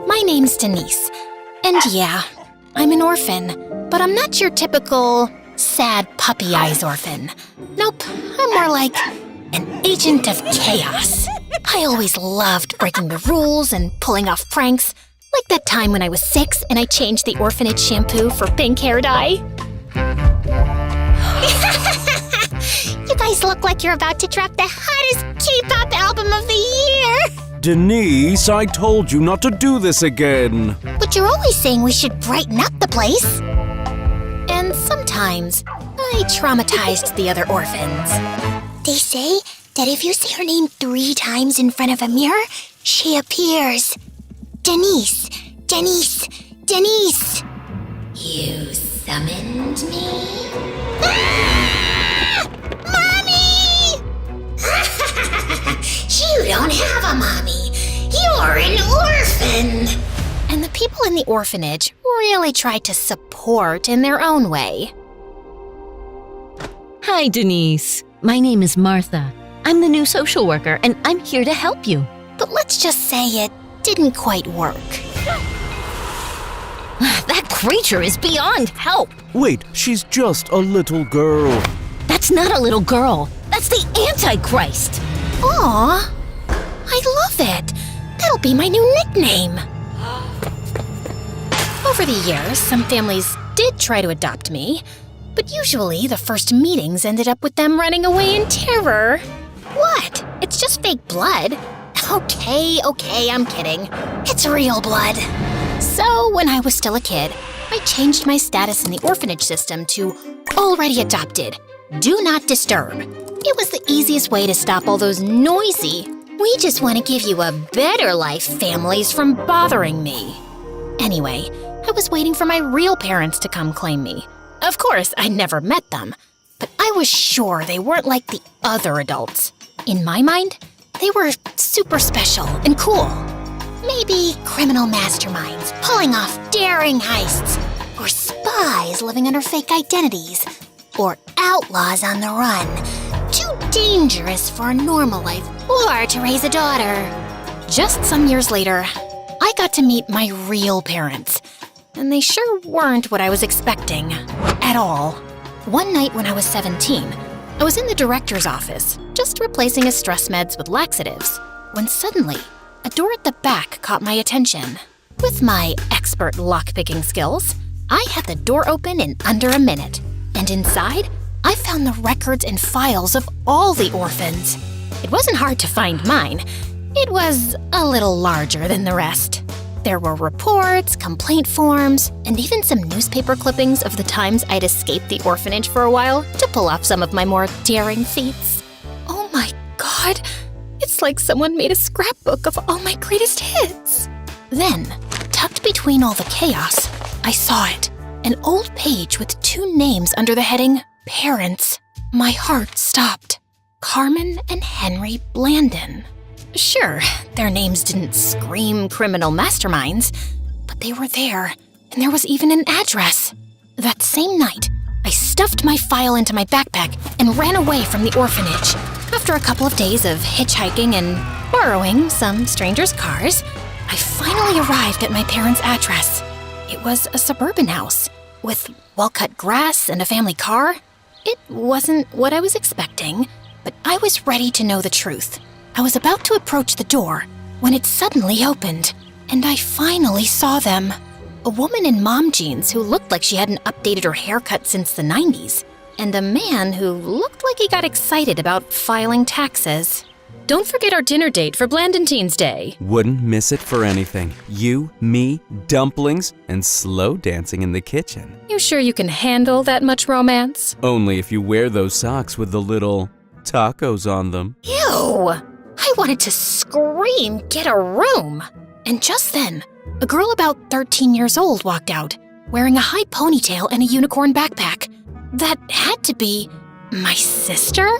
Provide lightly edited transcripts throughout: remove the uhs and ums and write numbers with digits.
My name's Denise. And yeah, I'm an orphan, but I'm not your typical sad puppy eyes orphan. Nope, I'm more like an agent of chaos. I always loved breaking the rules and pulling off pranks, like that time when I was 6 and I changed the orphanage shampoo for pink hair dye. You guys look like you're about to drop the hottest K-pop album of the year. Denise, I told you not to do this again. But you're always saying we should brighten up the place. And sometimes I traumatized the other orphans. They say that if you say her name 3 times in front of a mirror, she appears. Denise, Denise, Denise. You summoned me? Ah! Mommy! You don't have a mommy. You're an orphan. And the people in the orphanage really tried to support in their own way. Hi, Denise. My name is Martha. I'm the new social worker, and I'm here to help you. But let's just say it didn't quite work. That creature is beyond help. Wait, she's just a little girl. That's not a little girl. That's the Antichrist. Aw, I love it. That'll be my new nickname. Over the years, some families did try to adopt me, but usually the first meetings ended up with them running away in terror. What? It's just fake blood. Okay, I'm kidding. It's real blood. So, when I was still a kid, I changed my status in the orphanage system to already adopted. Do not disturb. It was the easiest way to stop all those noisy, we just want to give you a better life families from bothering me. Anyway, I was waiting for my real parents to come claim me. Of course, I'd never met them, but I was sure they weren't like the other adults. In my mind, they were super special and cool. Maybe criminal masterminds pulling off daring heists, or spies living under fake identities, or outlaws on the run, too dangerous for a normal life or to raise a daughter. Just some years later, I got to meet my real parents, and they sure weren't what I was expecting at all. One night when I was 17, I was in the director's office, just replacing his stress meds with laxatives, when suddenly, a door at the back caught my attention. With my expert lockpicking skills, I had the door open in under a minute, and inside, I found the records and files of all the orphans. It wasn't hard to find mine. It was a little larger than the rest. There were reports, complaint forms, and even some newspaper clippings of the times I'd escaped the orphanage for a while to pull off some of my more daring feats. Oh my God! It's like someone made a scrapbook of all my greatest hits. Then, tucked between all the chaos, I saw it. An old page with 2 names under the heading Parents. My heart stopped. Carmen and Henry Blandon. Sure, their names didn't scream criminal masterminds, but they were there, and there was even an address. That same night, I stuffed my file into my backpack and ran away from the orphanage. After a couple of days of hitchhiking and borrowing some strangers' cars, I finally arrived at my parents' address. It was a suburban house with well-cut grass and a family car. It wasn't what I was expecting, but I was ready to know the truth. I was about to approach the door when it suddenly opened, and I finally saw them. A woman in mom jeans who looked like she hadn't updated her haircut since the 90s, and a man who looked like he got excited about filing taxes. Don't forget our dinner date for Blandontine's Day. Wouldn't miss it for anything. You, me, dumplings, and slow dancing in the kitchen. You sure you can handle that much romance? Only if you wear those socks with the little tacos on them. Ew! I wanted to scream, get a room! And just then, a girl about 13 years old walked out, wearing a high ponytail and a unicorn backpack. That had to be my sister?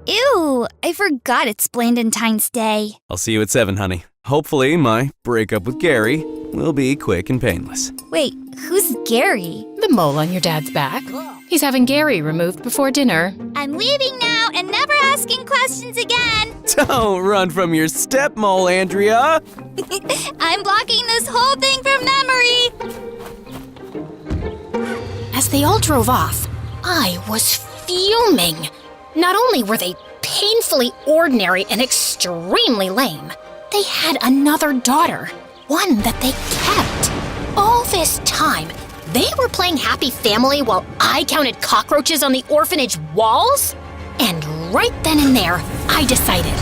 Ew, I forgot it's Blandontine's Day. I'll see you at 7, honey. Hopefully my breakup with Gary will be quick and painless. Wait, who's Gary? The mole on your dad's back. He's having Gary removed before dinner. I'm leaving now and never ask asking questions again. Don't run from your stepmole, Andrea. I'm blocking this whole thing from memory. As they all drove off, I was fuming. Not only were they painfully ordinary and extremely lame, they had another daughter, one that they kept. All this time, they were playing happy family while I counted cockroaches on the orphanage walls? And right then and there, I decided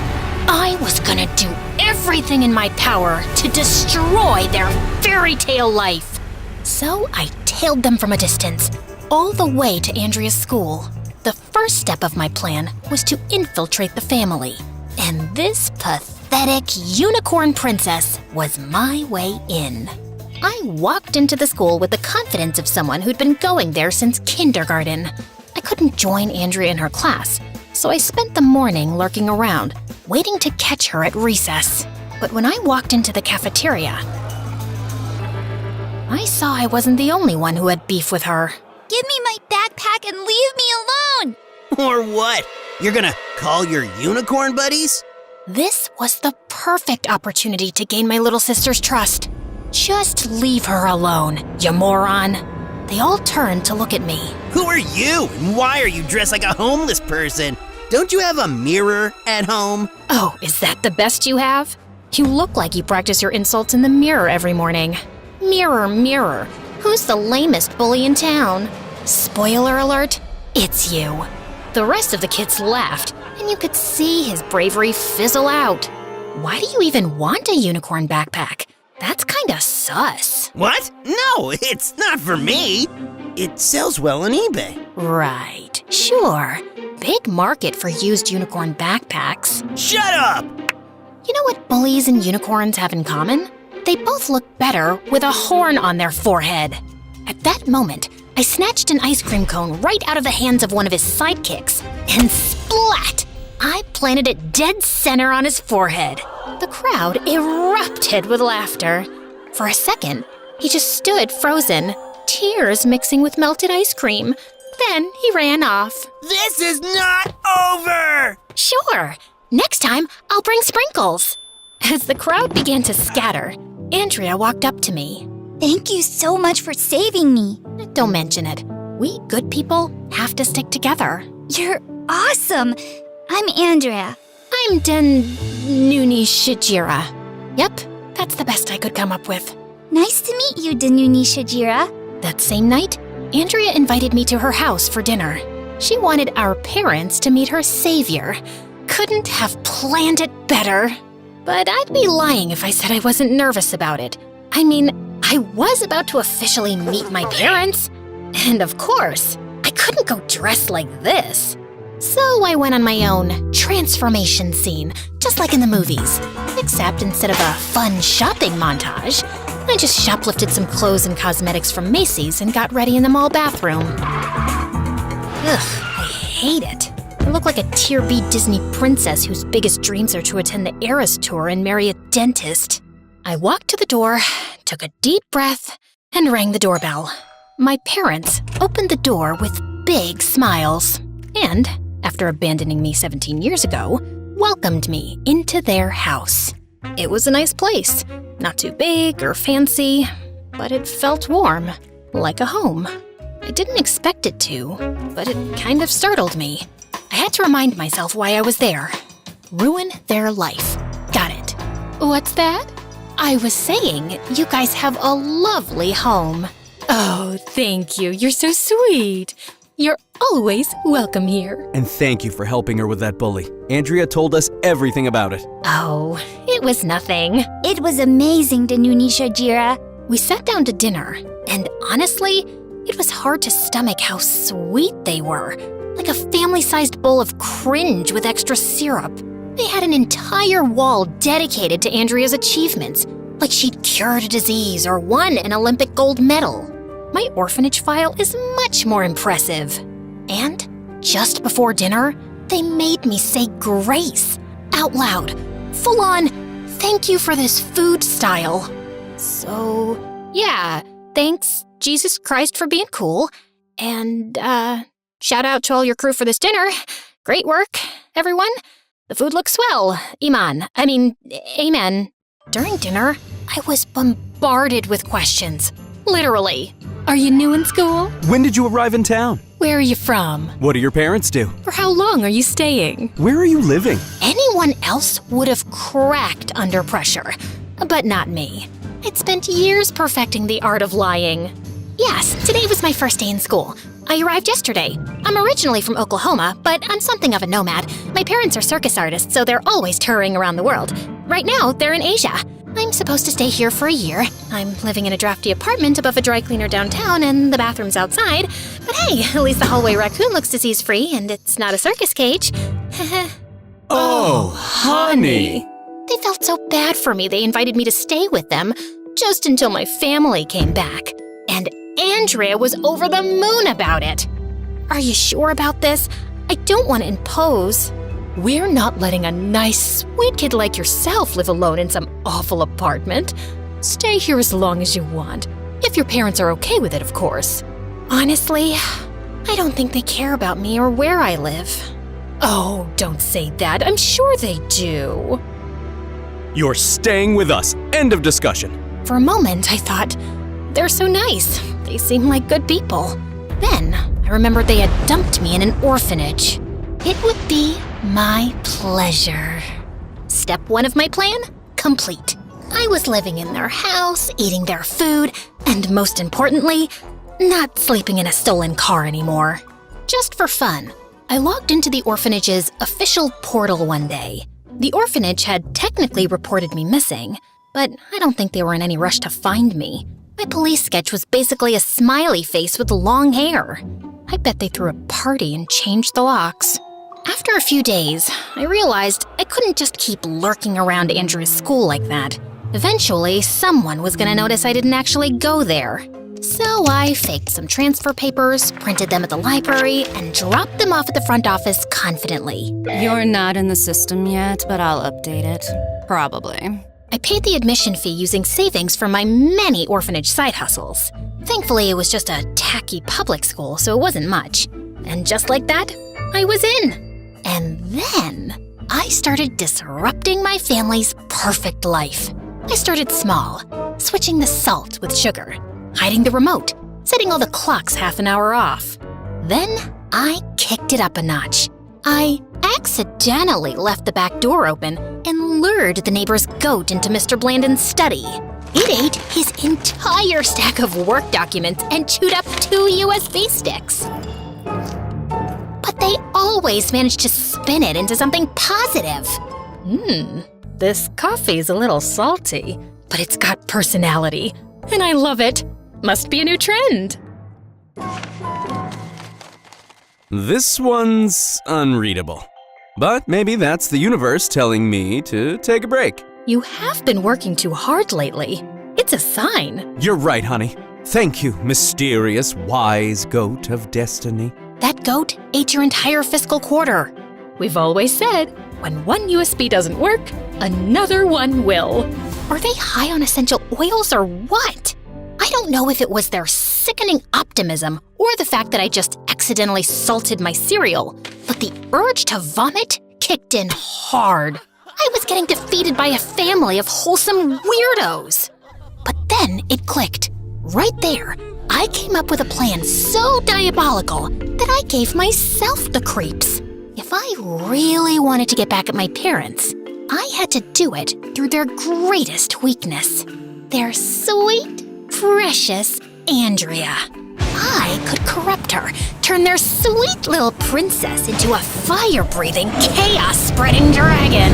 I was gonna do everything in my power to destroy their fairy tale life. So I tailed them from a distance, all the way to Andrea's school. The first step of my plan was to infiltrate the family. And this pathetic unicorn princess was my way in. I walked into the school with the confidence of someone who'd been going there since kindergarten. I couldn't join Andrea in her class, so I spent the morning lurking around, waiting to catch her at recess. But when I walked into the cafeteria, I saw I wasn't the only one who had beef with her. Give me my backpack and leave me alone. Or what? You're gonna call your unicorn buddies? This was the perfect opportunity to gain my little sister's trust. Just leave her alone, you moron. They all turned to look at me. Who are you, and why are you dressed like a homeless person? Don't you have a mirror at home? Oh, is that the best you have? You look like you practice your insults in the mirror every morning. Mirror, mirror, who's the lamest bully in town? Spoiler alert, it's you. The rest of the kids laughed, and you could see his bravery fizzle out. Why do you even want a unicorn backpack? That's kinda sus. What? No, it's not for me. It sells well on eBay. Right, sure. Big market for used unicorn backpacks. Shut up! You know what bullies and unicorns have in common? They both look better with a horn on their forehead. At that moment, I snatched an ice cream cone right out of the hands of one of his sidekicks, and splat! I planted it dead center on his forehead. The crowd erupted with laughter. For a second, he just stood frozen, tears mixing with melted ice cream. Then he ran off. This is not over! Sure, next time I'll bring sprinkles. As the crowd began to scatter, Andrea walked up to me. Thank you so much for saving me. Don't mention it. We good people have to stick together. You're awesome. I'm Andrea. I'm Denuni Shijira. Yep, that's the best I could come up with. Nice to meet you, Denuni Shijira. That same night, Andrea invited me to her house for dinner. She wanted our parents to meet her savior. Couldn't have planned it better. But I'd be lying if I said I wasn't nervous about it. I mean, I was about to officially meet my parents. And of course, I couldn't go dressed like this. So I went on my own transformation scene, just like in the movies. Except instead of a fun shopping montage, I just shoplifted some clothes and cosmetics from Macy's and got ready in the mall bathroom. Ugh, I hate it. I look like a Tier B Disney princess whose biggest dreams are to attend the Eras Tour and marry a dentist. I walked to the door, took a deep breath, and rang the doorbell. My parents opened the door with big smiles and, after abandoning me 17 years ago, welcomed me into their house. It was a nice place, not too big or fancy, but it felt warm, like a home. I didn't expect it to, but it kind of startled me. I had to remind myself why I was there. Ruin their life. Got it. What's that? I was saying, you guys have a lovely home. Oh, thank you. You're so sweet. You're always welcome here. And thank you for helping her with that bully. Andrea told us everything about it. Oh, it was nothing. It was amazing, Denuni Shijira. We sat down to dinner, and honestly, it was hard to stomach how sweet they were. Like a family-sized bowl of cringe with extra syrup. They had an entire wall dedicated to Andrea's achievements, like she'd cured a disease or won an Olympic gold medal. My orphanage file is much more impressive. And just before dinner, they made me say grace out loud, full on, thank you for this food style. So, yeah, thanks, Jesus Christ, for being cool. And, shout out to all your crew for this dinner. Great work, everyone. The food looks swell. Amen. During dinner, I was bombarded with questions. Literally. Are you new in school? When did you arrive in town? Where are you from? What do your parents do? For how long are you staying? Where are you living? Anyone else would have cracked under pressure, but not me. I'd spent years perfecting the art of lying. Yes, today was my first day in school. I arrived yesterday. I'm originally from Oklahoma, but I'm something of a nomad. My parents are circus artists, so they're always touring around the world. Right now, they're in Asia. I'm supposed to stay here for a year. I'm living in a drafty apartment above a dry cleaner downtown, and the bathroom's outside. But hey, at least the hallway raccoon looks disease-free, and it's not a circus cage. Oh, honey. They felt so bad for me, they invited me to stay with them, just until my family came back. And Andrea was over the moon about it. Are you sure about this? I don't want to impose. We're not letting a nice, sweet kid like yourself live alone in some awful apartment. Stay here as long as you want. If your parents are okay with it, of course. Honestly, I don't think they care about me or where I live. Oh, don't say that. I'm sure they do. You're staying with us. End of discussion. For a moment, I thought, they're so nice. They seem like good people. Then, I remembered they had dumped me in an orphanage. It would be my pleasure. Step 1 of my plan, complete. I was living in their house, eating their food, and most importantly, not sleeping in a stolen car anymore. Just for fun, I logged into the orphanage's official portal one day. The orphanage had technically reported me missing, but I don't think they were in any rush to find me. My police sketch was basically a smiley face with long hair. I bet they threw a party and changed the locks. After a few days, I realized I couldn't just keep lurking around Andrew's school like that. Eventually, someone was gonna notice I didn't actually go there. So I faked some transfer papers, printed them at the library, and dropped them off at the front office confidently. You're not in the system yet, but I'll update it. Probably. I paid the admission fee using savings from my many orphanage side hustles. Thankfully, it was just a tacky public school, so it wasn't much. And just like that, I was in. And then, I started disrupting my family's perfect life. I started small, switching the salt with sugar, hiding the remote, setting all the clocks half an hour off. Then, I kicked it up a notch. I accidentally left the back door open and lured the neighbor's goat into Mr. Blandon's study. It ate his entire stack of work documents and chewed up 2 USB sticks. But they always managed to spin it into something positive. This coffee's a little salty, but it's got personality, and I love it. Must be a new trend. This one's unreadable. But maybe that's the universe telling me to take a break. You have been working too hard lately. It's a sign. You're right, honey. Thank you, mysterious, wise goat of destiny. That goat ate your entire fiscal quarter. We've always said, when one USB doesn't work, another one will. Are they high on essential oils or what? I don't know if it was their sickening optimism or the fact that I just accidentally salted my cereal, but the urge to vomit kicked in hard. I was getting defeated by a family of wholesome weirdos. But then it clicked. Right there, I came up with a plan so diabolical that I gave myself the creeps. If I really wanted to get back at my parents, I had to do it through their greatest weakness. Their sweet, precious Andrea. I could corrupt her, turn their sweet little princess into a fire-breathing, chaos-spreading dragon.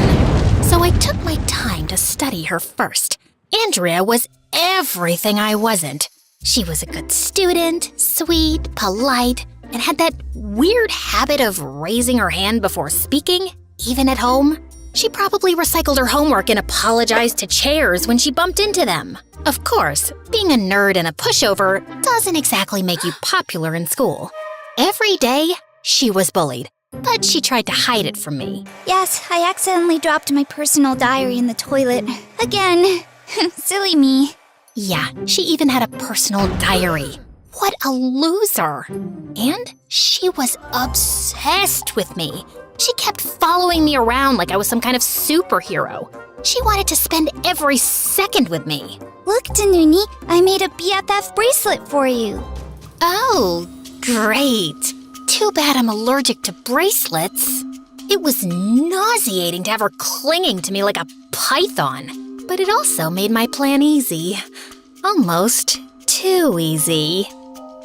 So I took my time to study her first. Andrea was everything I wasn't. She was a good student, sweet, polite, and had that weird habit of raising her hand before speaking, even at home. She probably recycled her homework and apologized to chairs when she bumped into them. Of course, being a nerd and a pushover doesn't exactly make you popular in school. Every day, she was bullied, but she tried to hide it from me. Yes, I accidentally dropped my personal diary in the toilet. Again. Silly me. Yeah, she even had a personal diary. What a loser. And she was obsessed with me. She kept following me around like I was some kind of superhero. She wanted to spend every second with me. Look, Danuni, I made a BFF bracelet for you. Oh, great. Too bad I'm allergic to bracelets. It was nauseating to have her clinging to me like a python, but it also made my plan easy. Almost too easy.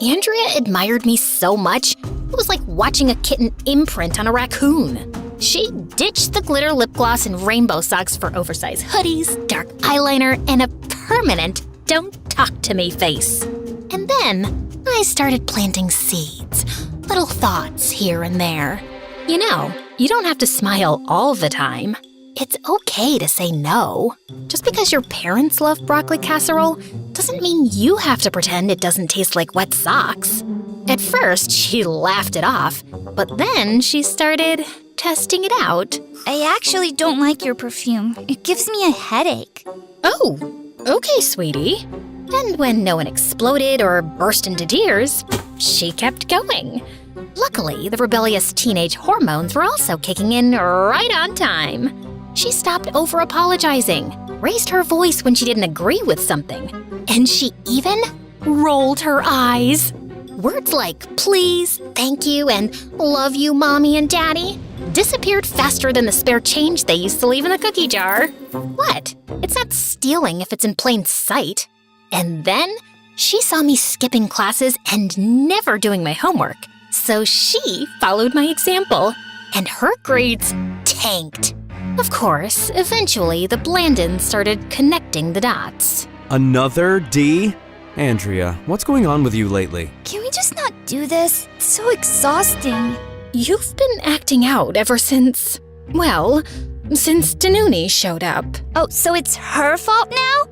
Andrea admired me so much, it was like watching a kitten imprint on a raccoon. She ditched the glitter lip gloss and rainbow socks for oversized hoodies, dark eyeliner, and a permanent don't talk to me face. And then I started planting seeds, little thoughts here and there. You know, you don't have to smile all the time. It's okay to say no. Just because your parents love broccoli casserole doesn't mean you have to pretend it doesn't taste like wet socks. At first, she laughed it off, but then she started testing it out. I actually don't like your perfume. It gives me a headache. Oh, okay, sweetie. And when no one exploded or burst into tears, she kept going. Luckily, the rebellious teenage hormones were also kicking in right on time. She stopped over-apologizing, raised her voice when she didn't agree with something, and she even rolled her eyes. Words like please, thank you, and love you, mommy and daddy disappeared faster than the spare change they used to leave in the cookie jar. What? It's not stealing if it's in plain sight. And then she saw me skipping classes and never doing my homework. So she followed my example, and her grades tanked. Of course, eventually the Blandons started connecting the dots. Another D? Andrea, what's going on with you lately? Can we just not do this? It's so exhausting. You've been acting out ever since Danuni showed up. Oh, so it's her fault now?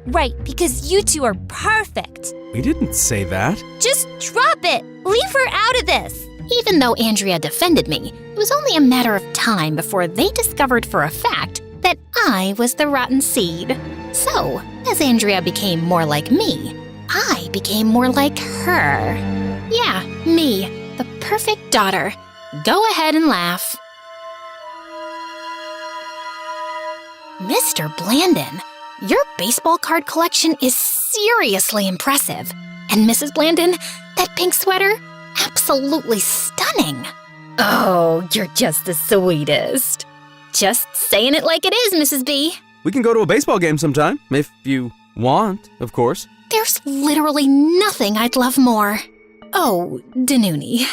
Right, because you two are perfect. We didn't say that. Just drop it. Leave her out of this. Even though Andrea defended me, it was only a matter of time before they discovered for a fact that I was the rotten seed. So, as Andrea became more like me, I became more like her. Yeah, me, the perfect daughter. Go ahead and laugh. Mr. Blandon, your baseball card collection is seriously impressive. And Mrs. Blandon, that pink sweater, absolutely stunning. Oh, you're just the sweetest. Just saying it like it is, Mrs. B. We can go to a baseball game sometime, if you want, of course. There's literally nothing I'd love more. Oh, Danuni,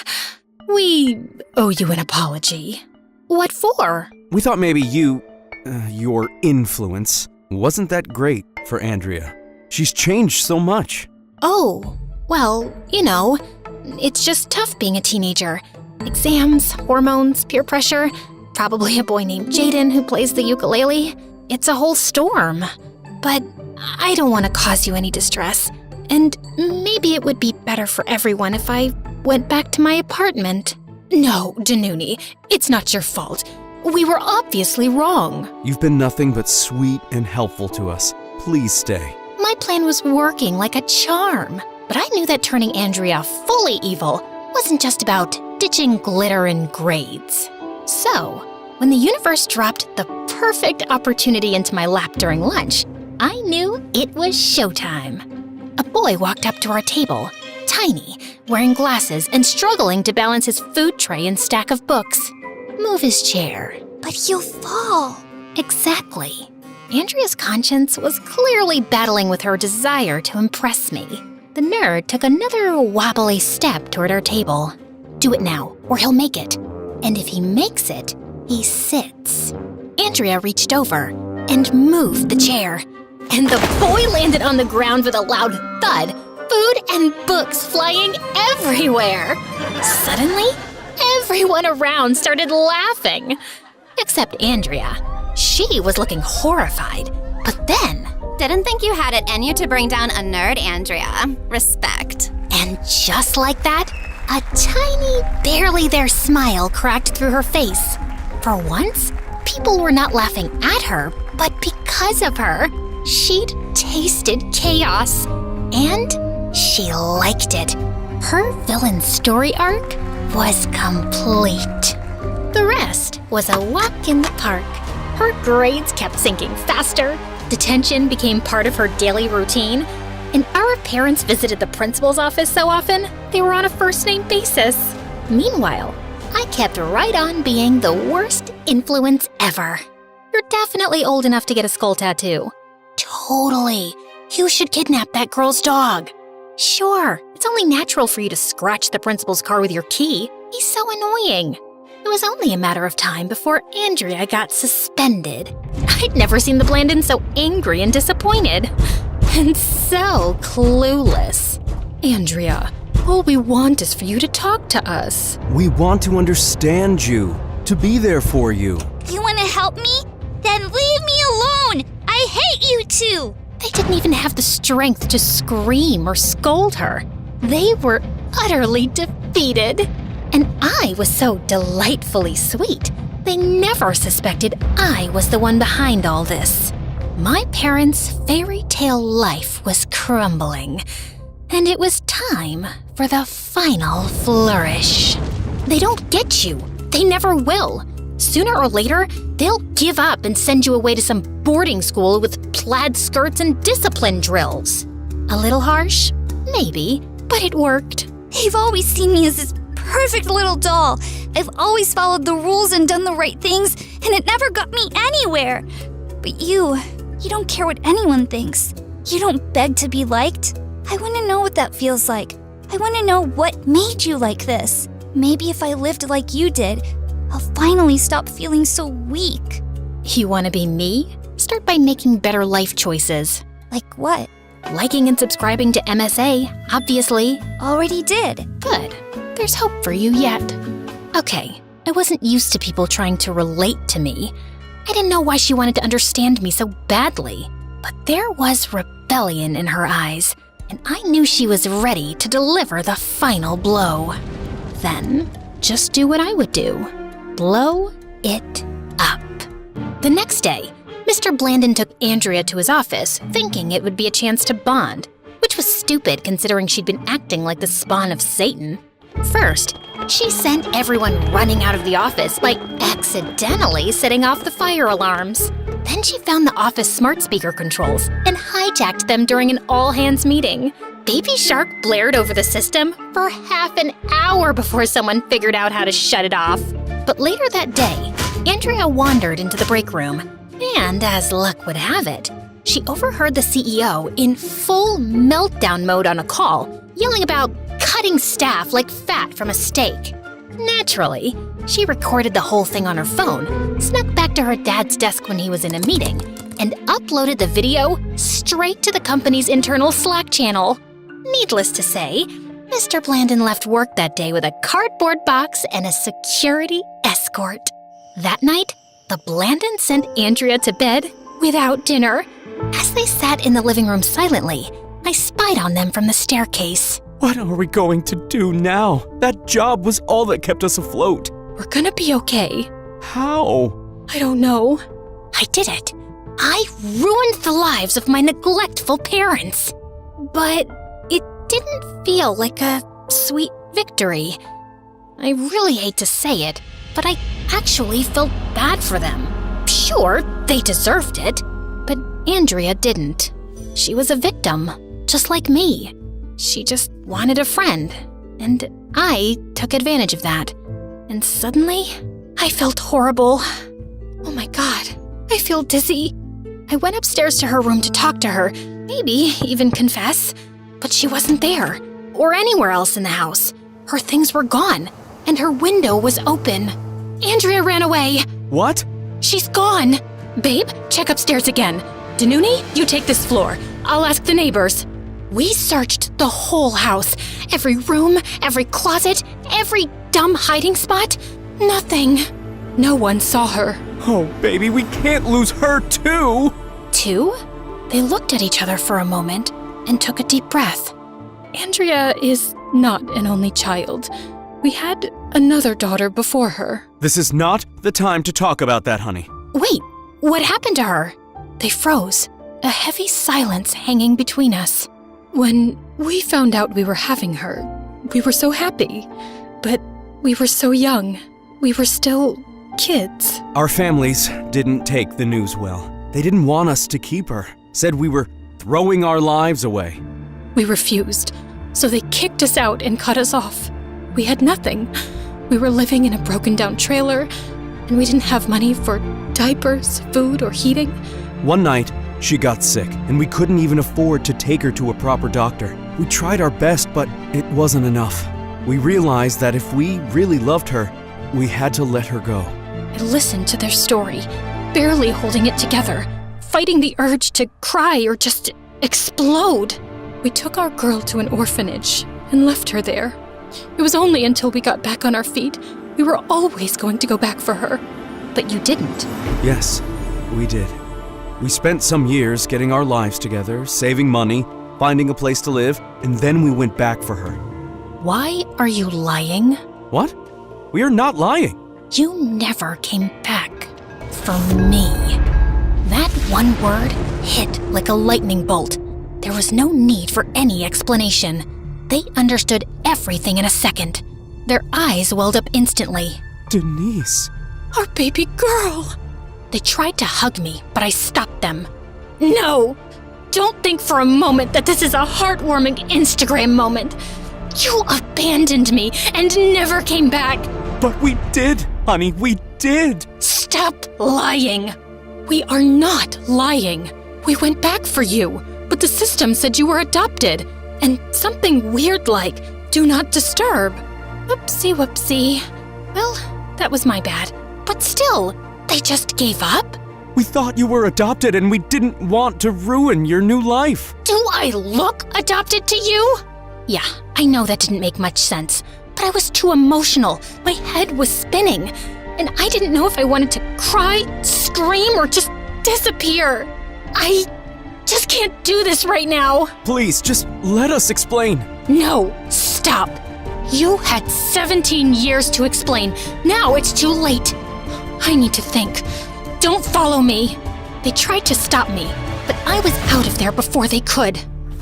we owe you an apology. What for? We thought maybe your influence wasn't that great for Andrea. She's changed so much. Oh, well, it's just tough being a teenager. Exams, hormones, peer pressure, probably a boy named Jaden who plays the ukulele. It's a whole storm. But I don't want to cause you any distress. And maybe it would be better for everyone if I went back to my apartment. No, Danuni, it's not your fault. We were obviously wrong. You've been nothing but sweet and helpful to us. Please stay. My plan was working like a charm. But I knew that turning Andrea fully evil wasn't just about ditching glitter and grades. So, when the universe dropped the perfect opportunity into my lap during lunch, I knew it was showtime. A boy walked up to our table, tiny, wearing glasses and struggling to balance his food tray and stack of books. Move his chair. But he'll fall. Exactly. Andrea's conscience was clearly battling with her desire to impress me. The nerd took another wobbly step toward our table. Do it now, or he'll make it. And if he makes it, he sits. Andrea reached over and moved the chair. And the boy landed on the ground with a loud thud, food and books flying everywhere. Suddenly, everyone around started laughing. Except Andrea. She was looking horrified. But then... Didn't think you had it in you to bring down a nerd, Andrea. Respect. And just like that, a tiny, barely there smile cracked through her face. For once, people were not laughing at her, but because of her. She'd tasted chaos, and she liked it. Her villain story arc was complete. The rest was a walk in the park. Her grades kept sinking faster, detention became part of her daily routine, and our parents visited the principal's office so often they were on a first-name basis. Meanwhile, I kept right on being the worst influence ever. You're definitely old enough to get a skull tattoo. Totally. You should kidnap that girl's dog. Sure, it's only natural for you to scratch the principal's car with your key. He's so annoying. It was only a matter of time before Andrea got suspended. I'd never seen the Blandons so angry and disappointed. And so clueless. Andrea, all we want is for you to talk to us. We want to understand you, to be there for you. You want to help me? Then leave me alone! I hate you two! They didn't even have the strength to scream or scold her. They were utterly defeated. And I was so delightfully sweet, they never suspected I was the one behind all this. My parents' fairy tale life was crumbling, and it was time for the final flourish. They don't get you. They never will. Sooner or later, they'll give up and send you away to some boarding school with plaid skirts and discipline drills. A little harsh? Maybe, but it worked. They've always seen me as this perfect little doll. I've always followed the rules and done the right things, and it never got me anywhere. But you don't care what anyone thinks. You don't beg to be liked. I want to know what that feels like. I want to know what made you like this. Maybe if I lived like you did, I'll finally stop feeling so weak. You want to be me? Start by making better life choices. Like what? Liking and subscribing to MSA, obviously. Already did. Good. There's hope for you yet. Okay, I wasn't used to people trying to relate to me. I didn't know why she wanted to understand me so badly. But there was rebellion in her eyes, and I knew she was ready to deliver the final blow. Then, just do what I would do. Blow it up. The next day, Mr. Blandon took Andrea to his office, thinking it would be a chance to bond, which was stupid considering she'd been acting like the spawn of Satan. First, she sent everyone running out of the office by accidentally setting off the fire alarms. Then she found the office smart speaker controls and hijacked them during an all-hands meeting. Baby Shark blared over the system for half an hour before someone figured out how to shut it off. But later that day, Andrea wandered into the break room, and as luck would have it, she overheard the CEO in full meltdown mode on a call, yelling about cutting staff like fat from a steak. Naturally, she recorded the whole thing on her phone, snuck back to her dad's desk when he was in a meeting, and uploaded the video straight to the company's internal Slack channel. Needless to say, Mr. Blandon left work that day with a cardboard box and a security escort. That night, the Blandons sent Andrea to bed without dinner. As they sat in the living room silently, I spied on them from the staircase. What are we going to do now? That job was all that kept us afloat. We're gonna be okay. How? I don't know. I did it. I ruined the lives of my neglectful parents. But it didn't feel like a sweet victory. I really hate to say it, but I actually felt bad for them. Sure, they deserved it, but Andrea didn't. She was a victim, just like me. She just wanted a friend, and I took advantage of that. And suddenly, I felt horrible. Oh my god, I feel dizzy. I went upstairs to her room to talk to her, maybe even confess, but she wasn't there, or anywhere else in the house. Her things were gone, and her window was open. Andrea ran away. What? She's gone. Babe, check upstairs again. Danuni, you take this floor. I'll ask the neighbors. We searched the whole house. Every room, every closet, every dumb hiding spot. Nothing. No one saw her. Oh, baby, we can't lose her too! Two? They looked at each other for a moment and took a deep breath. Andrea is not an only child. We had another daughter before her. This is not the time to talk about that, honey. Wait, what happened to her? They froze, a heavy silence hanging between us. When we found out we were having her, we were so happy. But we were so young. we were still kids. Our families didn't take the news well. They didn't want us to keep her. Said we were throwing our lives away. We refused, so they kicked us out and cut us off. We had nothing. We were living in a broken-down trailer, and we didn't have money for diapers, food, or heating. One night, she got sick, and we couldn't even afford to take her to a proper doctor. We tried our best, but it wasn't enough. We realized that if we really loved her, we had to let her go. I listened to their story, barely holding it together, fighting the urge to cry or just explode. We took our girl to an orphanage and left her there. It was only until we got back on our feet. We were always going to go back for her. But you didn't. Yes, we did. We spent some years getting our lives together, saving money, finding a place to live, and then we went back for her. Why are you lying? What? We are not lying. You never came back for me. That one word hit like a lightning bolt. There was no need for any explanation. They understood everything in a second. Their eyes welled up instantly. Denise. Our baby girl! They tried to hug me, but I stopped them. No! Don't think for a moment that this is a heartwarming Instagram moment. You abandoned me and never came back. But we did, honey, we did. Stop lying. We are not lying. We went back for you, but the system said you were adopted. And something weird like, do not disturb. Whoopsie whoopsie. Well, that was my bad. But still, they just gave up? We thought you were adopted and we didn't want to ruin your new life. Do I look adopted to you? Yeah, I know that didn't make much sense, but I was too emotional. My head was spinning, and I didn't know if I wanted to cry, scream, or just disappear. I just can't do this right now. Please, just let us explain. No, stop. You had 17 years to explain. Now it's too late. I need to think. Don't follow me. They tried to stop me, but I was out of there before they could.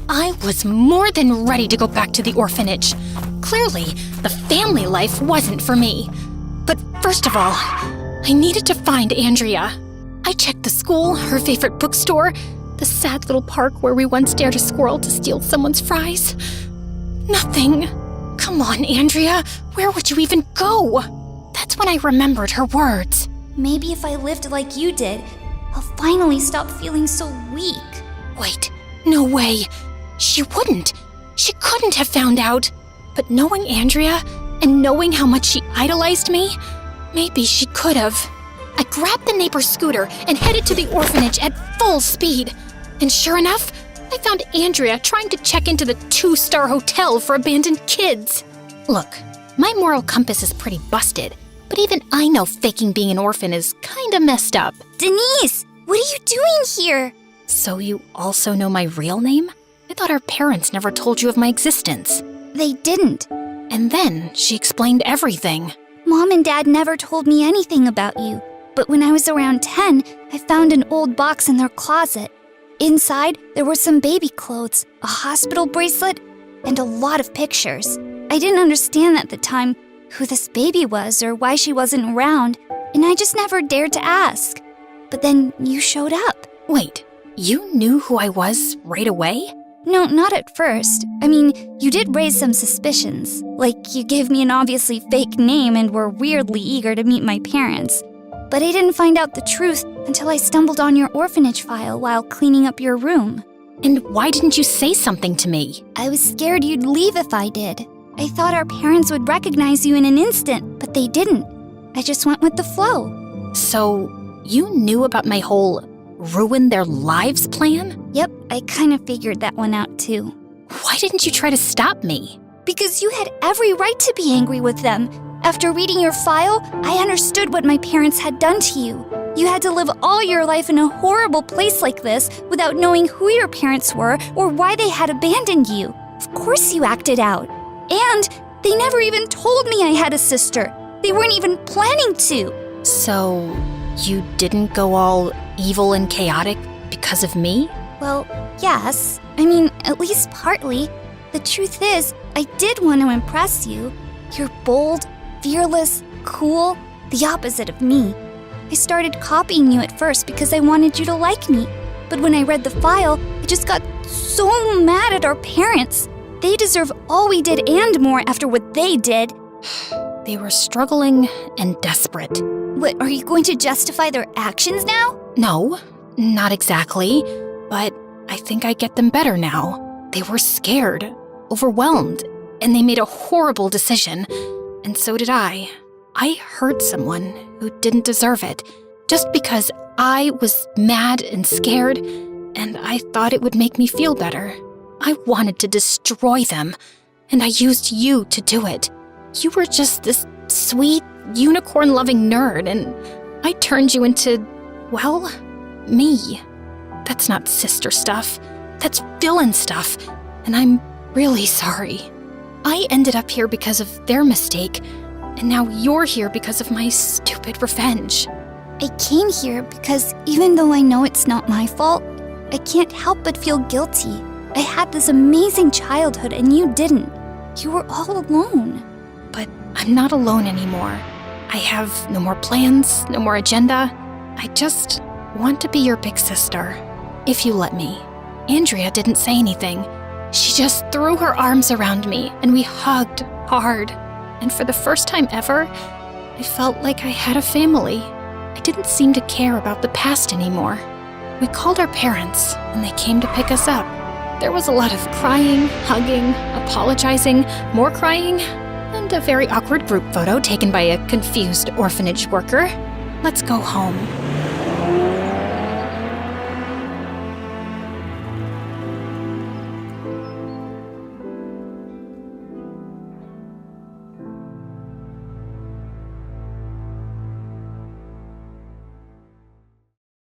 I was more than ready to go back to the orphanage. Clearly, the family life wasn't for me. But first of all, I needed to find Andrea. I checked the school, her favorite bookstore, the sad little park where we once dared a squirrel to steal someone's fries. Nothing. Come on, Andrea. Where would you even go? That's when I remembered her words. Maybe if I lived like you did, I'll finally stop feeling so weak. Wait, no way. She wouldn't. She couldn't have found out. But knowing Andrea and knowing how much she idolized me, maybe she could have. I grabbed the neighbor's scooter and headed to the orphanage at full speed. And sure enough, I found Andrea trying to check into the 2-star hotel for abandoned kids. Look, my moral compass is pretty busted, but even I know faking being an orphan is kinda messed up. Denise, what are you doing here? So you also know my real name? I thought our parents never told you of my existence. They didn't. And then she explained everything. Mom and Dad never told me anything about you. But when I was around 10, I found an old box in their closet. Inside, there were some baby clothes, a hospital bracelet, and a lot of pictures. I didn't understand at the time who this baby was or why she wasn't around, and I just never dared to ask. But then you showed up. Wait, you knew who I was right away? No, not at first. I mean, you did raise some suspicions. Like, you gave me an obviously fake name and were weirdly eager to meet my parents. But I didn't find out the truth until I stumbled on your orphanage file while cleaning up your room. And why didn't you say something to me? I was scared you'd leave if I did. I thought our parents would recognize you in an instant, but they didn't. I just went with the flow. So, you knew about my whole ruin their lives plan? Yep, I kind of figured that one out too. Why didn't you try to stop me? Because you had every right to be angry with them. After reading your file, I understood what my parents had done to you. You had to live all your life in a horrible place like this without knowing who your parents were or why they had abandoned you. Of course you acted out. And they never even told me I had a sister. They weren't even planning to. So, you didn't go all evil and chaotic because of me? Well, yes. I mean, at least partly. The truth is, I did want to impress you. You're bold, fearless, cool, the opposite of me. I started copying you at first because I wanted you to like me. But when I read the file, I just got so mad at our parents. They deserve all we did and more after what they did. They were struggling and desperate. What, are you going to justify their actions now? No, not exactly, but I think I get them better now. They were scared, overwhelmed, and they made a horrible decision. And so did I. I hurt someone who didn't deserve it, just because I was mad and scared, and I thought it would make me feel better. I wanted to destroy them, and I used you to do it. You were just this sweet, unicorn-loving nerd, and I turned you into, well, me. That's not sister stuff. That's villain stuff, and I'm really sorry. I ended up here because of their mistake, and now you're here because of my stupid revenge. I came here because even though I know it's not my fault, I can't help but feel guilty. I had this amazing childhood and you didn't. You were all alone. But I'm not alone anymore. I have no more plans, no more agenda. I just want to be your big sister, if you let me. Andrea didn't say anything. She just threw her arms around me and we hugged hard. And for the first time ever, I felt like I had a family. I didn't seem to care about the past anymore. We called our parents and they came to pick us up. There was a lot of crying, hugging, apologizing, more crying, and a very awkward group photo taken by a confused orphanage worker. Let's go home.